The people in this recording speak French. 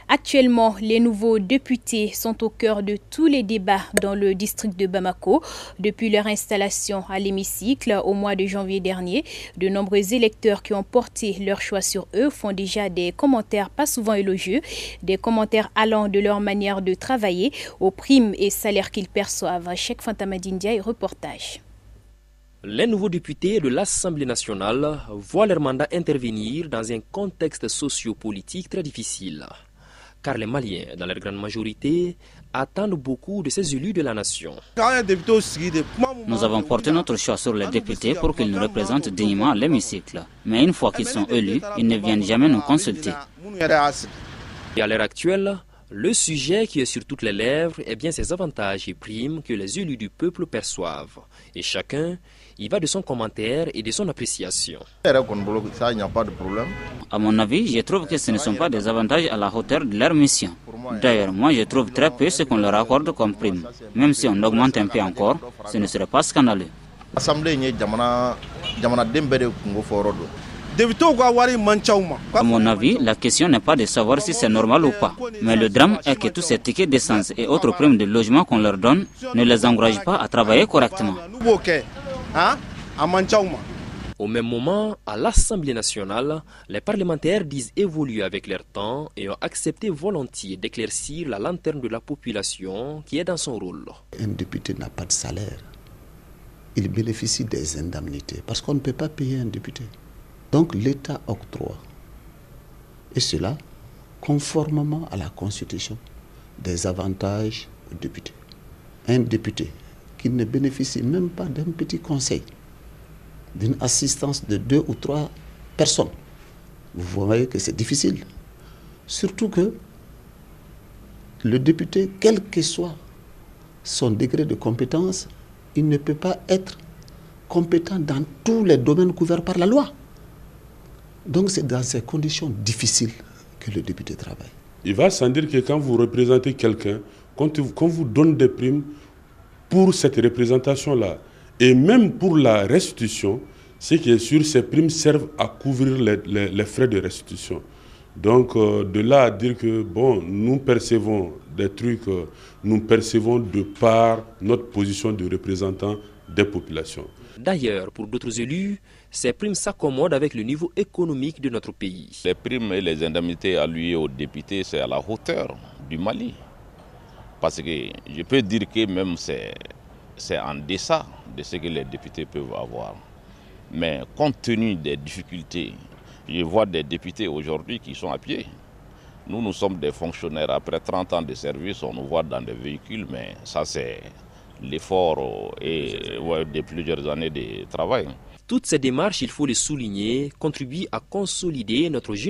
Actuellement, les nouveaux députés sont au cœur de tous les débats dans le district de Bamako. Depuis leur installation à l'hémicycle au mois de janvier dernier, de nombreux électeurs qui ont porté leur choix sur eux font déjà des commentaires pas souvent élogieux, des commentaires allant de leur manière de travailler aux primes et salaires qu'ils perçoivent. Cheikh Fantamadindia et reportage. Les nouveaux députés de l'Assemblée nationale voient leur mandat intervenir dans un contexte socio-politique très difficile. Car les Maliens, dans leur grande majorité, attendent beaucoup de ces élus de la nation. Nous avons porté notre choix sur les députés pour qu'ils nous représentent dignement à l'hémicycle. Mais une fois qu'ils sont élus, ils ne viennent jamais nous consulter. Et à l'heure actuelle, le sujet qui est sur toutes les lèvres est bien ces avantages et primes que les élus du peuple perçoivent. Et chacun y va de son commentaire et de son appréciation. À mon avis, je trouve que ce ne sont pas des avantages à la hauteur de leur mission. D'ailleurs, moi je trouve très peu ce qu'on leur accorde comme prime. Même si on augmente un peu encore, ce ne serait pas scandaleux. À mon avis, la question n'est pas de savoir si c'est normal ou pas. Mais le drame est que tous ces tickets d'essence et autres primes de logement qu'on leur donne ne les encouragent pas à travailler correctement. Au même moment, à l'Assemblée nationale, les parlementaires disent évoluer avec leur temps et ont accepté volontiers d'éclaircir la lanterne de la population qui est dans son rôle. Un député n'a pas de salaire. Il bénéficie des indemnités parce qu'on ne peut pas payer un député. Donc l'État octroie, et cela conformément à la Constitution, des avantages aux députés. Un député qui ne bénéficie même pas d'un petit conseil, d'une assistance de 2 ou 3 personnes, vous voyez que c'est difficile. Surtout que le député, quel que soit son degré de compétence, il ne peut pas être compétent dans tous les domaines couverts par la loi. Donc c'est dans ces conditions difficiles que le député travaille. Il va sans dire que quand vous représentez quelqu'un, qu'on vous donne des primes pour cette représentation-là, et même pour la restitution, c'est qui est sûr, ces primes servent à couvrir les frais de restitution. Donc de là à dire que bon, nous percevons des trucs, nous percevons de par notre position de représentant des populations. D'ailleurs, pour d'autres élus, ces primes s'accommodent avec le niveau économique de notre pays. Les primes et les indemnités allouées aux députés, c'est à la hauteur du Mali. Parce que je peux dire que même c'est en deçà de ce que les députés peuvent avoir. Mais compte tenu des difficultés, je vois des députés aujourd'hui qui sont à pied. Nous sommes des fonctionnaires. Après 30 ans de service, on nous voit dans des véhicules, mais ça c'est l'effort de plusieurs années de travail. Toutes ces démarches, il faut les souligner, contribuent à consolider notre